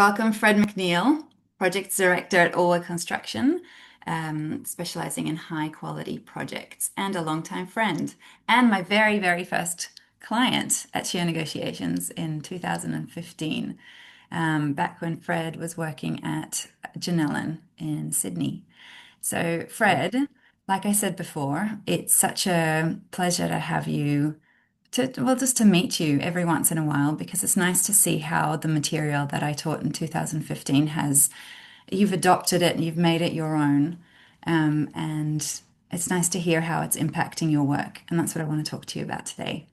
Welcome, Fred McNeil, Project Director at Orwell Construction, specializing in high quality projects, and a longtime friend, and my very, very first client at Sheer Negotiations in 2015, back when Fred was working at Ganellen in Sydney. So, Fred, like I said before, it's such a pleasure to have you just to meet you every once in a while because it's nice to see how the material that I taught in 2015 you've adopted it and you've made it your own. And it's nice to hear how it's impacting your work. And that's what I want to talk to you about today.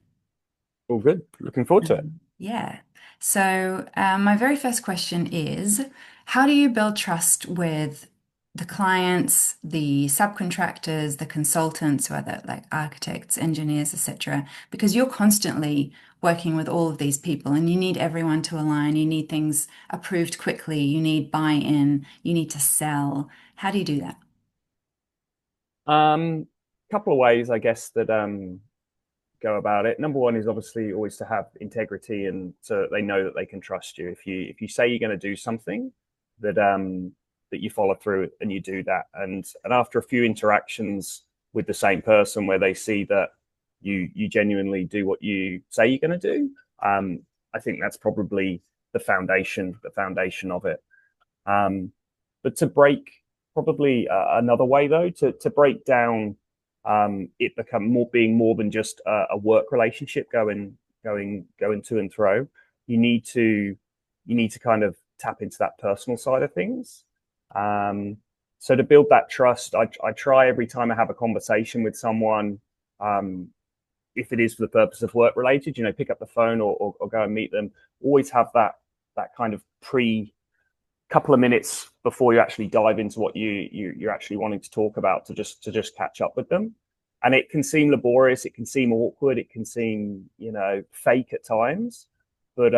All good. Looking forward to it. Yeah. So, my very first question is, how do you build trust with the clients, the subcontractors, the consultants, whether like architects, engineers, etc.? Because you're constantly working with all of these people and you need everyone to align. You need things approved quickly. You need buy-in. You need to sell. How do you do that? Couple of ways, I guess, that go about it. Number one is obviously always to have integrity, and so that they know that they can trust you. If you say you're going to do something, that you follow through and you do that. And after a few interactions with the same person, where they see that you genuinely do what you say you're going to do, I think that's probably the foundation of it. But to break probably another way though to break down it become more being more than just a work relationship going to and fro. You need to kind of tap into that personal side of things. So to build that trust, I try every time I have a conversation with someone, if it is for the purpose of work related, pick up the phone or go and meet them. Always have that kind of pre couple of minutes before you actually dive into what you're actually wanting to talk about to just catch up with them. And it can seem laborious, it can seem awkward, it can seem fake at times, but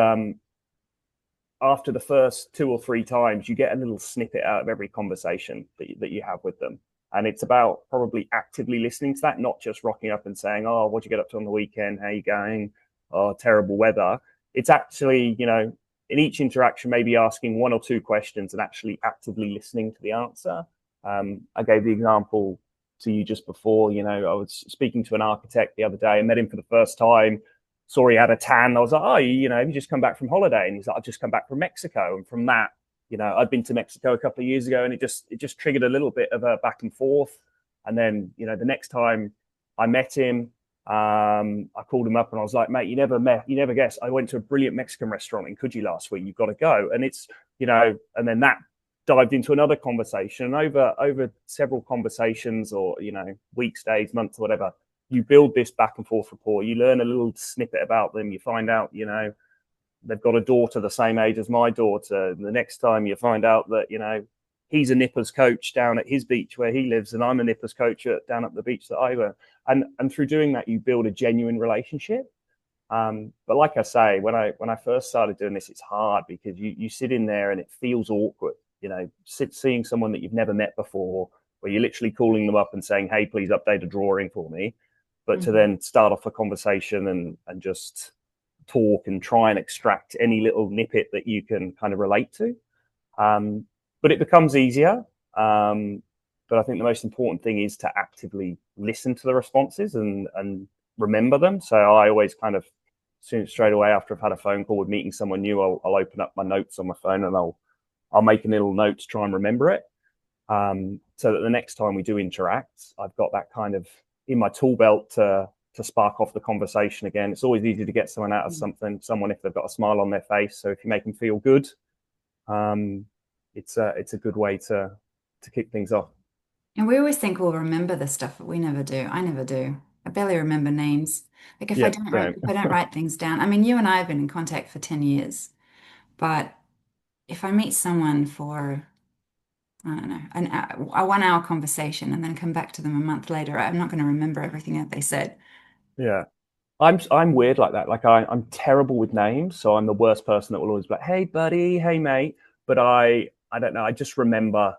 after the first two or three times, you get a little snippet out of every conversation that you have with them. And it's about probably actively listening to that, not just rocking up and saying, "Oh, what'd you get up to on the weekend? How you going? Oh, terrible weather." It's actually, in each interaction, maybe asking one or two questions and actually actively listening to the answer. I gave the example to you just before. I was speaking to an architect the other day. I met him for the first time. Saw he had a tan. I was like, "Oh, you just come back from holiday?" And he's like, "I've just come back from Mexico." And from that, I'd been to Mexico a couple of years ago, and it just triggered a little bit of a back and forth. And then, the next time I met him, I called him up and I was like, "Mate, you never guess. I went to a brilliant Mexican restaurant in Coogee last week. You've got to go." And and then that dived into another conversation. And over several conversations, or, weeks, days, months, or whatever, you build this back and forth rapport. You learn a little snippet about them. You find out, they've got a daughter the same age as my daughter. And the next time you find out that, he's a nippers coach down at his beach where he lives, and I'm a nippers coach down at the beach that I were. And through doing that, you build a genuine relationship. But like I say, when I first started doing this, it's hard because you sit in there and it feels awkward. Seeing someone that you've never met before, where you're literally calling them up and saying, "Hey, please update a drawing for me." But to then start off a conversation and just talk and try and extract any little nippet that you can kind of relate to. But it becomes easier. But I think the most important thing is to actively listen to the responses and remember them. So I always kind of straight away after I've had a phone call with meeting someone new, I'll open up my notes on my phone and I'll make a little note to try and remember it. So that the next time we do interact, I've got that kind of in my tool belt to spark off the conversation again. It's always easy to get someone out of someone if they've got a smile on their face. So if you make them feel good, it's a good way to kick things off. And we always think we'll remember this stuff, but we never do. I never do. I barely remember names. Like Yeah, same. if I don't write things down, I mean, you and I have been in contact for 10 years, but if I meet someone for, I don't know, a 1 hour conversation and then come back to them a month later, I'm not going to remember everything that they said. Yeah. I'm weird like that. Like I'm terrible with names, so I'm the worst person that will always be like, "Hey buddy, hey mate." But I don't know, I just remember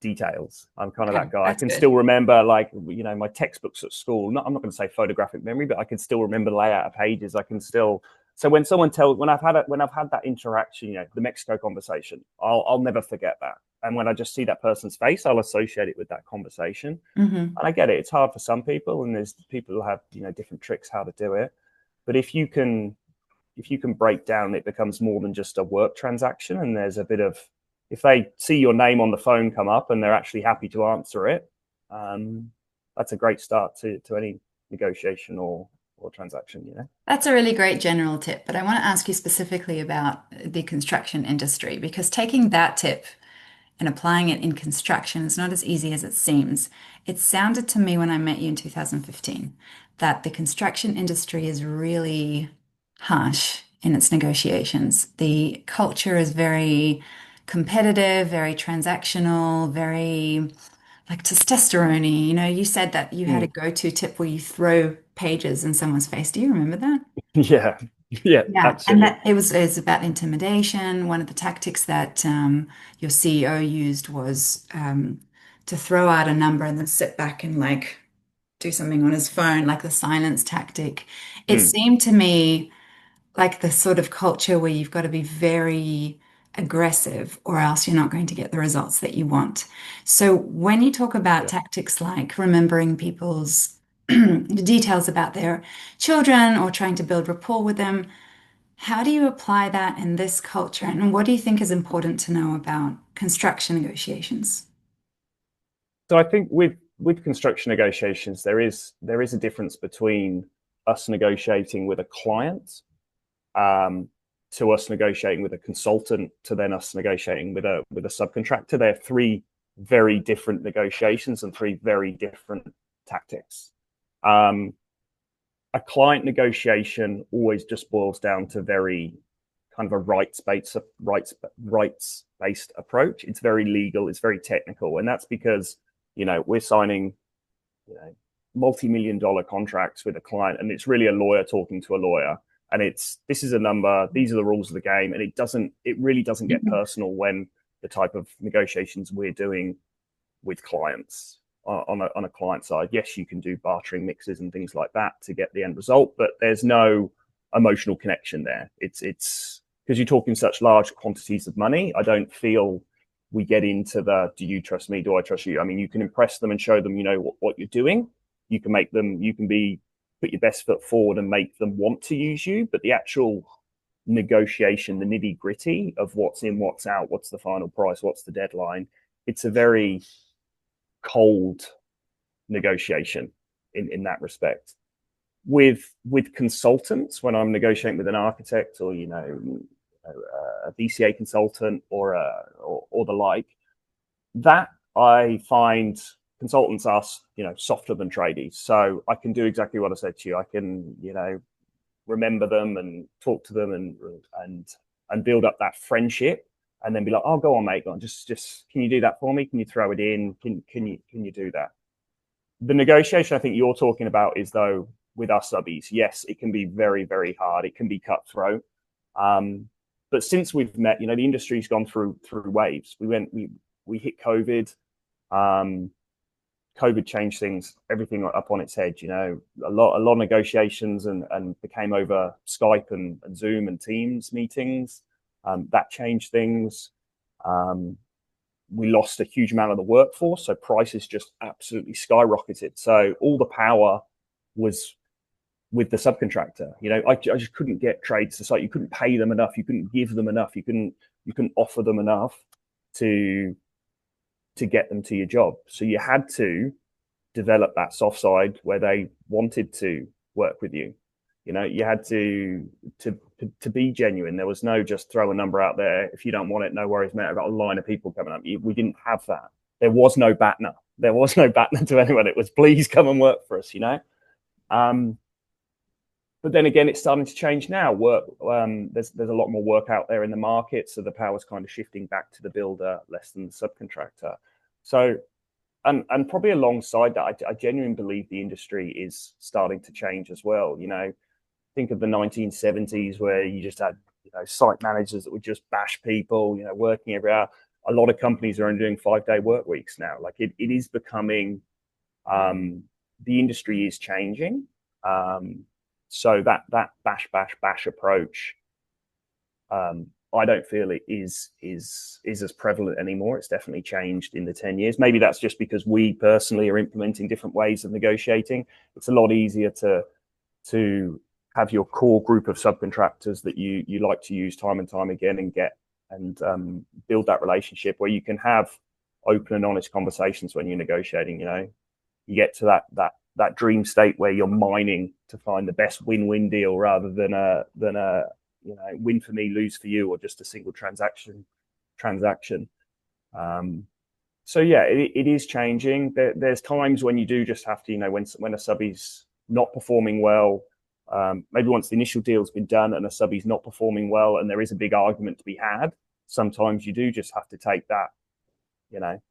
details. I'm kind of Okay, that guy. I that's can good. still remember, like, my textbooks at school. I'm not going to say photographic memory, but I can still remember the layout of pages. I can still So when I've had that interaction, the Mexico conversation, I'll never forget that. And when I just see that person's face, I'll associate it with that conversation. Mm-hmm. And I get it; it's hard for some people, and there's people who have different tricks how to do it. But if you can break down, it becomes more than just a work transaction, and there's a bit of, if they see your name on the phone come up and they're actually happy to answer it, that's a great start to any negotiation or transaction. That's a really great general tip, but I want to ask you specifically about the construction industry because taking that tip and applying it in construction is not as easy as it seems. It sounded to me when I met you in 2015 that the construction industry is really harsh in its negotiations. The culture is very competitive, very transactional, very like testosterone. You know, you said that you had a Mm. go-to tip where you throw pages in someone's face. Do you remember that? Yeah, yeah, Yeah, and absolutely. that it was about intimidation. One of the tactics that your CEO used was to throw out a number and then sit back and like do something on his phone, like the silence tactic. It Mm. seemed to me like the sort of culture where you've got to be very aggressive or else you're not going to get the results that you want. So when you talk about Yeah. tactics like remembering people's the details about their children or trying to build rapport with them, how do you apply that in this culture? And what do you think is important to know about construction negotiations? So I think with construction negotiations, there is a difference between us negotiating with a client, um, to us negotiating with a consultant, to then us negotiating with a subcontractor. They're three very different negotiations and three very different tactics. Um, a client negotiation always just boils down to very kind of a rights based approach. It's very legal, it's very technical, and that's because we're signing you know multi-million-dollar contracts with a client, and it's really a lawyer talking to a lawyer, and this is a number, these are the rules of the game, and it really doesn't get personal when the type of negotiations we're doing with clients on a client side. Yes, you can do bartering mixes and things like that to get the end result, but there's no emotional connection there. It's because you're talking such large quantities of money. I don't feel we get into the do you trust me, do I trust you. I mean, you can impress them and show them what you're doing. You can put your best foot forward and make them want to use you, but the actual negotiation, the nitty gritty of what's in, what's out, what's the final price, what's the deadline, it's a very cold negotiation in that respect. With consultants, when I'm negotiating with an architect or a BCA consultant or the like, that I find consultants are softer than tradies. So I can do exactly what I said to you. I can remember them and talk to them and build up that friendship, and then be like, oh, go on, mate, go on, just can you do that for me? Can you throw it in? Can you do that? The negotiation I think you're talking about is, though, with our subbies. Yes, it can be very, very hard. It can be cutthroat. But since we've met, the industry's gone through waves. We hit COVID. COVID changed everything up on its head. A lot of negotiations and became over Skype and Zoom and Teams meetings. That changed things. We lost a huge amount of the workforce, so prices just absolutely skyrocketed. So all the power was with the subcontractor. I just couldn't get trades to site. You couldn't pay them enough. You couldn't give them enough. You couldn't offer them enough to get them to your job. So you had to develop that soft side where they wanted to work with you. You had to be genuine. There was no just throw a number out there. If you don't want it, no worries, mate. I've got a line of people coming up. We didn't have that. There was no BATNA. There was no BATNA to anyone. It was, please come and work for us. But then again, it's starting to change now. There's a lot more work out there in the market, so the power's kind of shifting back to the builder less than the subcontractor. So, and probably alongside that, I genuinely believe the industry is starting to change as well. Think of the 1970s where you just had site managers that would just bash people, working every hour. A lot of companies are only doing 5-day work weeks now. Like it is becoming, the industry is changing. So that bash approach, I don't feel it is as prevalent anymore. It's definitely changed in the 10 years. Maybe that's just because we personally are implementing different ways of negotiating. It's a lot easier to have your core group of subcontractors that you like to use time and time again and get and build that relationship where you can have open and honest conversations when you're negotiating. You get to that dream state where you're mining to find the best win-win deal rather than a win for me, lose for you, or just a single transaction. So yeah, it is changing. There's times when you do just have to, when a subby's not performing well, maybe once the initial deal's been done and a subby's not performing well, and there is a big argument to be had. Sometimes you do just have to take that,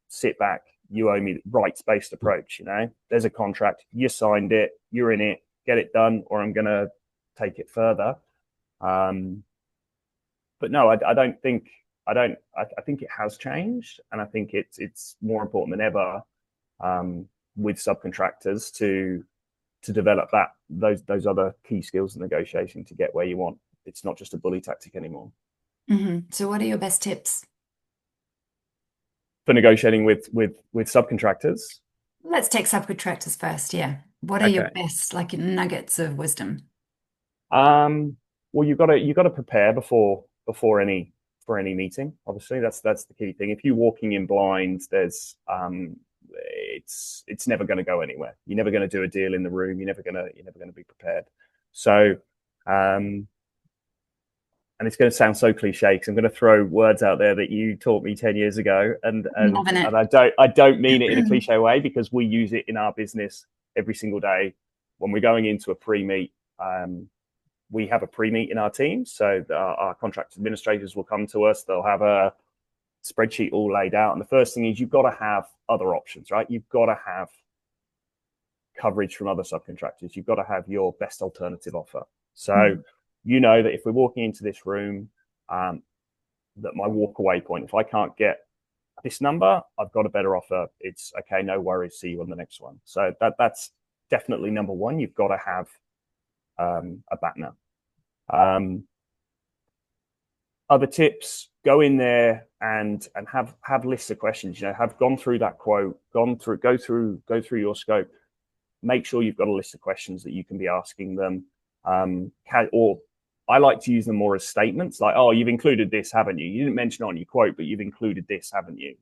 sit back. You owe me rights-based approach. There's a contract, you signed it, you're in it, get it done, or I'm going to take it further. But no, I don't think I think it has changed, and I think it's more important than ever with subcontractors to develop those other key skills in negotiation to get where you want. It's not just a bully tactic anymore. Mm-hmm. So what are your best tips For negotiating with subcontractors? Let's take subcontractors first. Yeah. What are your Okay. best nuggets of wisdom? Well, you've got to prepare before any meeting. Obviously, that's the key thing. If you're walking in blind, there's it's never going to go anywhere. You're never going to do a deal in the room. You're never going to be prepared. So, and it's going to sound so cliche because I'm going to throw words out there that you taught me 10 years ago, and I don't mean it in a cliche way, because we use it in our business every single day. When we're going into a pre-meet, we have a pre-meet in our team, so our contract administrators will come to us. They'll have a spreadsheet all laid out, and the first thing is you've got to have other options, right? You've got to have coverage from other subcontractors. You've got to have your best alternative offer. So that if we're walking into this room, that my walk away point, if I can't get this number, I've got a better offer. It's okay, no worries, see you on the next one. So that's definitely number one. You've got to have a BATNA. Other tips: go in there and have lists of questions. Have gone through that quote, go through your scope. Make sure you've got a list of questions that you can be asking them. Or I like to use them more as statements, like, "Oh, you've included this, haven't you? You didn't mention it on your quote, but you've included this, haven't you?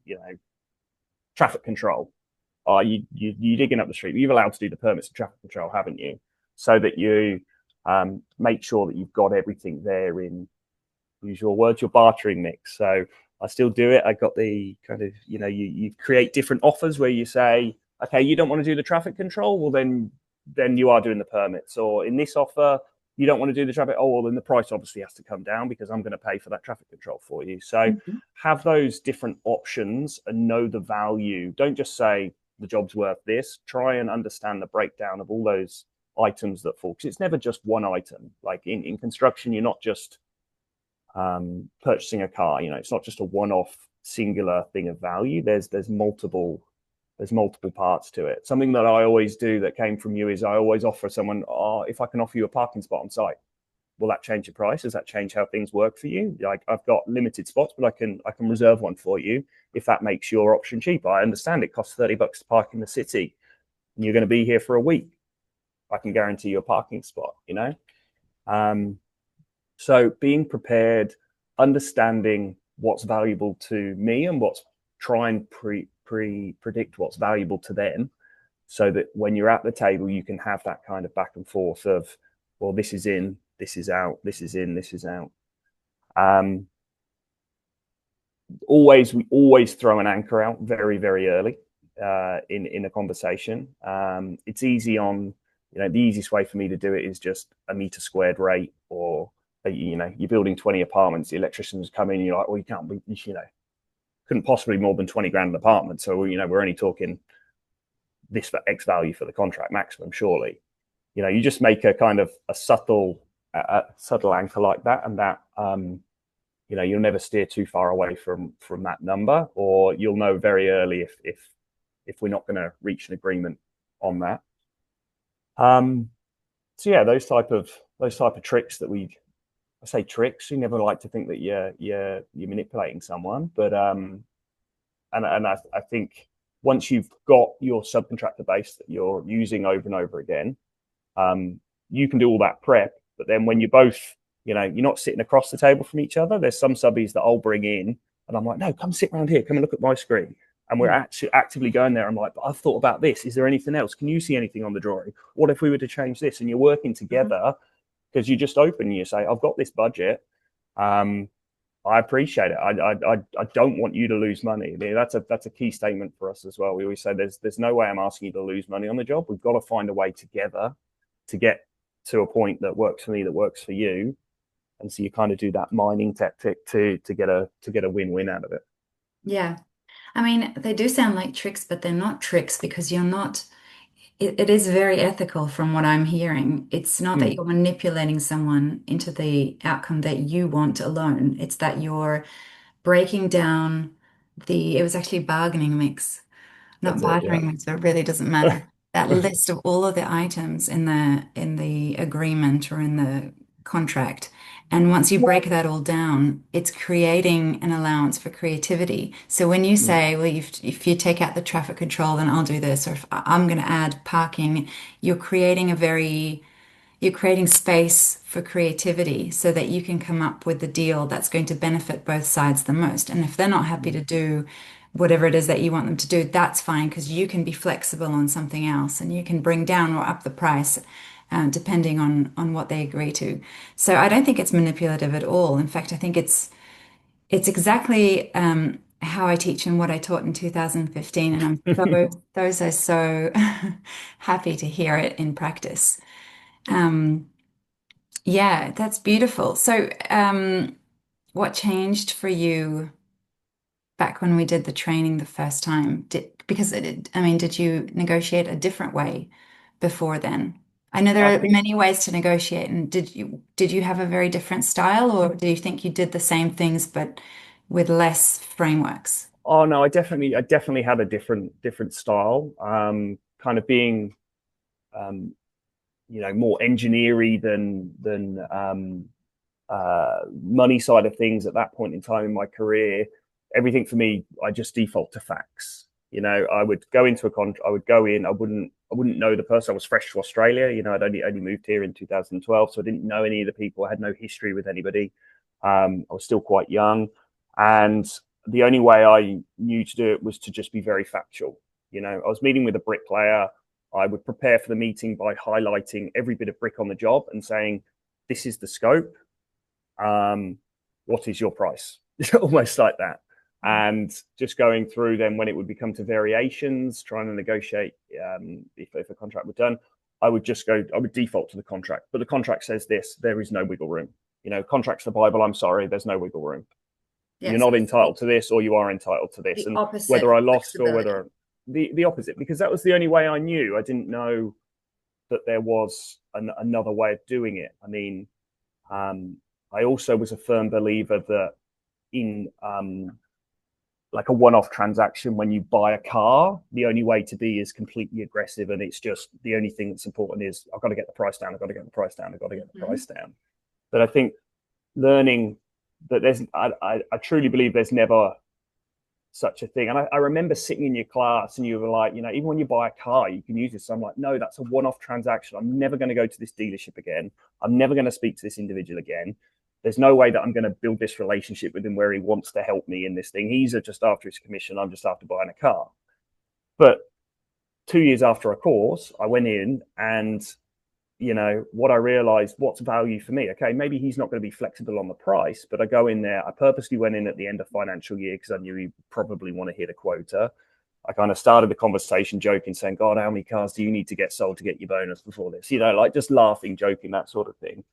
Traffic control. Oh, you digging up the street. You've allowed to do the permits of traffic control, haven't you?" So that you make sure that you've got everything there in, use your words, your bartering mix. So I still do it. I got the kind of, you create different offers where you say, okay, you don't want to do the traffic control, well then you are doing the permits. Or in this offer, you don't want to do the traffic, oh well, then the price obviously has to come down because I'm going to pay for that traffic control for you. So have those different options and know the value. Don't just say the job's worth this. Try and understand the breakdown of all those items that fall, because it's never just one item. Like in construction, you're not just purchasing a car. It's not just a one-off singular thing of value. There's multiple parts to it. Something that I always do that came from you is I always offer someone, if I can offer you a parking spot on site, will that change your price? Does that change how things work for you? Like, I've got limited spots, but I can reserve one for you if that makes your option cheaper. I understand it costs $30 to park in the city and you're going to be here for a week. I can guarantee you a parking spot, So being prepared, understanding what's valuable to me and try and predict what's valuable to them, so that when you're at the table, you can have that kind of back and forth of, well, this is in, this is out, this is in, this is out. We always throw an anchor out very, very early in a conversation. It's easy on, the easiest way for me to do it is just a meter squared rate, or you're building 20 apartments, the electricians come in, you're like, well, you can't be, couldn't possibly more than 20 grand an apartment. So, we're only talking this for X value for the contract maximum, surely. You just make a kind of a subtle anchor like that, and that, you'll never steer too far away from that number, or you'll know very early if we're not going to reach an agreement on that. So yeah, those type of tricks that I say tricks. You never like to think that you're manipulating someone, but I think once you've got your subcontractor base that you're using over and over again, um, you can do all that prep. But then when you're both, you're not sitting across the table from each other. There's some subbies that I'll bring in, and I'm like, no, come sit around here, come and look at my screen. And we're actually actively going there. I'm like, but I've thought about this. Is there anything else? Can you see anything on the drawing? What if we were to change this? And you're working Mhm. together because you just open and you say, I've got this budget. Um, I appreciate it. I don't want you to lose money. I mean, that's a key statement for us as well. We always say there's no way I'm asking you to lose money on the job. We've got to find a way together to get to a point that works for me, that works for you, and so you kind of do that mining tactic to get a win-win out of it. Yeah. I mean, they do sound like tricks, but they're not tricks because you're not, it is very ethical from what I'm hearing. It's not that Mm, you're manipulating someone into the outcome that you want alone. It's that you're breaking down it was actually bargaining mix, not that's it. Yeah. bartering mix, but it really doesn't matter. That list of all of the items in the agreement or in the contract. And once you break that all down, it's creating an allowance for creativity. So when you Mm, say, well, if you take out the traffic control, then I'll do this, or if I'm going to add parking, you're creating you're creating space for creativity so that you can come up with the deal that's going to benefit both sides the most. And if they're not happy mm, to do whatever it is that you want them to do, that's fine because you can be flexible on something else and you can bring down or up the price depending on what they agree to. So I don't think it's manipulative at all. In fact, I think it's exactly how I teach and what I taught in 2015, and I'm so happy to hear it in practice. Um, yeah, that's beautiful. So, what changed for you back when we did the training the first time? I mean, did you negotiate a different way before then? I know there I are think. many ways to negotiate, and did you have a very different style, or do you think you did the same things but with less frameworks? Oh no, I definitely had a different style. Kind of being um, more engineery than money side of things at that point in time in my career. Everything for me, I just default to facts. I would go into a contract. I would go in. I wouldn't know the person. I was fresh to Australia. I'd only moved here in 2012, so I didn't know any of the people. I had no history with anybody. I was still quite young, and the only way I knew to do it was to just be very factual. I was meeting with a bricklayer. I would prepare for the meeting by highlighting every bit of brick on the job and saying, "This is the scope. um, what is your price?" Almost like that. And just going through then when it would become to variations, trying to negotiate if a contract were done, I would default to the contract. But the contract says this, there is no wiggle room. Contract's the Bible, I'm sorry, there's no wiggle room. You're Yes, not it's entitled to this or you are entitled to this. the And opposite whether I of lost or flexibility. whether the opposite, because that was the only way I knew. I didn't know that there was another way of doing it. I mean, um, I also was a firm believer that in like a one-off transaction, when you buy a car, the only way to be is completely aggressive, and it's just the only thing that's important is I've got to get the price down. I've got to get the price down. I've got to get the Mhm. price down. But I think learning that I truly believe there's never such a thing. And I remember sitting in your class and you were like, even when you buy a car, you can use this. So I'm like, no, that's a one-off transaction. I'm never going to go to this dealership again. I'm never going to speak to this individual again. There's no way that I'm going to build this relationship with him where he wants to help me in this thing. He's just after his commission. I'm just after buying a car. But 2 years after a course, I went in and what I realized, what's value for me. Okay, maybe he's not going to be flexible on the price, but I go in there. I purposely went in at the end of financial year because I knew he'd probably want to hit a quota. I kind of started the conversation joking, saying, God, how many cars do you need to get sold to get your bonus before this? Like just laughing, joking, that sort of thing.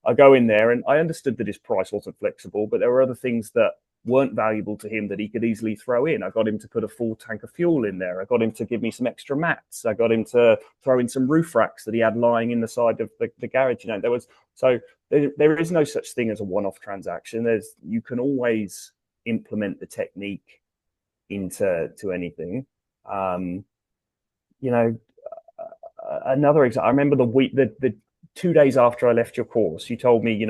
I go in there and I understood that his price wasn't flexible, but there were other things that weren't valuable to him that he could easily throw in. I got him to put a full tank of fuel in there. I got him to give me some extra mats. I got him to throw in some roof racks that he had lying in the side of the garage. There is no such thing as a one-off transaction. You can always implement the technique into anything. Um, you know, Another example. I remember the week the 2 days after I left your course, you told me,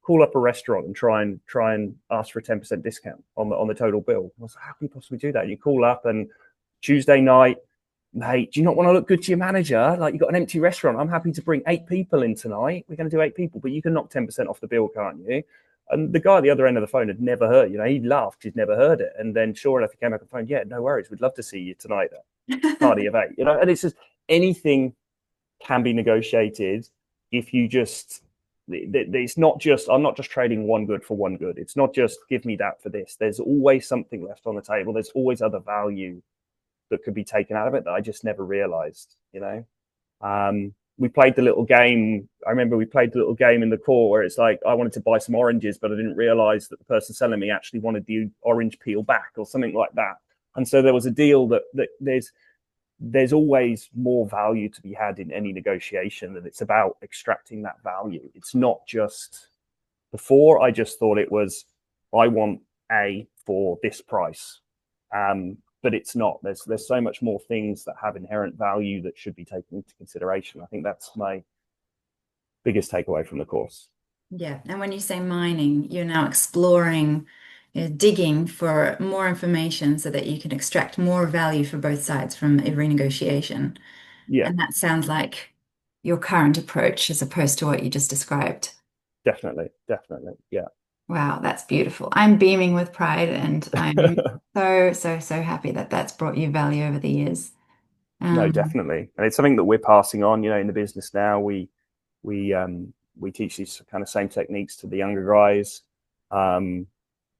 call up a restaurant and try and ask for a 10% discount on the total bill. I was like, how can you possibly do that? You call up and Tuesday night, mate, do you not want to look good to your manager? Like, you've got an empty restaurant. I'm happy to bring 8 people in tonight. We're going to do 8 people, but you can knock 10% off the bill, can't you? And the guy at the other end of the phone had never heard, he laughed, he'd never heard it. And then sure enough, he came up on the phone, yeah, no worries. We'd love to see you tonight at party of 8, and it's just anything can be negotiated if you just, it's not just, I'm not just trading one good for one good. It's not just give me that for this. There's always something left on the table. There's always other value that could be taken out of it that I just never realized. We played the little game. I remember we played the little game in the core where it's like, I wanted to buy some oranges, but I didn't realize that the person selling me actually wanted the orange peel back or something like that. And so there was a deal that there's always more value to be had in any negotiation, and it's about extracting that value. It's not just, before I just thought it was, I want A for this price. But it's not. There's so much more things that have inherent value that should be taken into consideration. I think that's my biggest takeaway from the course. Yeah, and when you say mining, you're now exploring, digging for more information so that you can extract more value for both sides from a renegotiation. Yeah, And that sounds like your current approach as opposed to what you just described. definitely. Yeah. Wow, that's beautiful. I'm beaming with pride, and I'm so, so, so happy that that's brought you value over the years. No, Um, definitely, and it's something that we're passing on. In the business now, we teach these kind of same techniques to the younger guys. Um,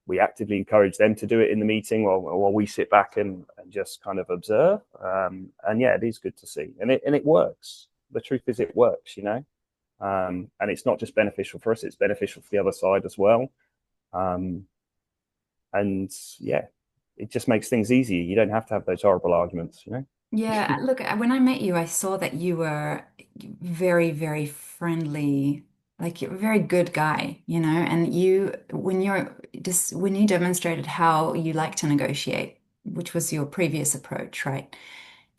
we actively encourage them to do it in the meeting while we sit back and just kind of observe. And yeah, it is good to see, and it works. The truth is, it works. And it's not just beneficial for us; it's beneficial for the other side as well. Um, and yeah, it just makes things easier. You don't have to have those horrible arguments. yeah, look, when I met you, I saw that you were very, very friendly, like you're a very good guy. And when you demonstrated how you like to negotiate, which was your previous approach, right?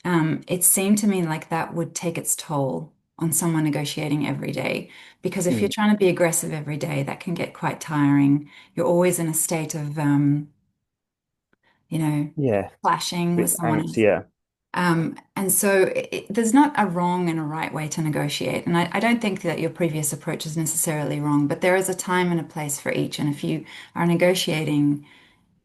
It seemed to me like that would take its toll on someone negotiating every day. Because if you're Mm, trying to be aggressive every day, that can get quite tiring. You're always in a state of, you know, yeah, clashing with bit someone angst. else. Yeah. And so there's not a wrong and a right way to negotiate. And I don't think that your previous approach is necessarily wrong, but there is a time and a place for each. And if you are negotiating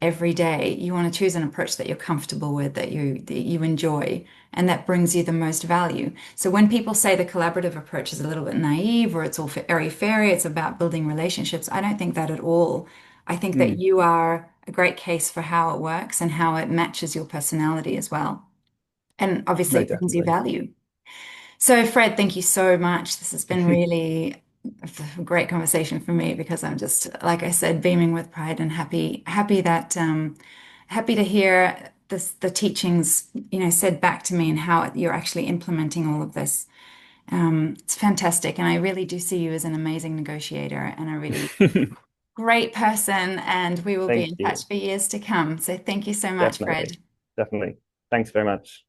every day, you want to choose an approach that you're comfortable with, that you enjoy, and that brings you the most value. So when people say the collaborative approach is a little bit naive or it's all airy-fairy, it's about building relationships, I don't think that at all. I think that Mm, you are a great case for how it works and how it matches your personality as well. And obviously no, it brings you definitely. value. So, Fred, thank you so much. This has been really a great conversation for me because I'm just, like I said, beaming with pride and happy to hear the teachings, said back to me and how you're actually implementing all of this. It's fantastic, and I really do see you as an amazing negotiator and a really great person, and we will be Thank in touch you. for years to come. So, thank you so much, Definitely. Fred. Definitely. Thanks very much.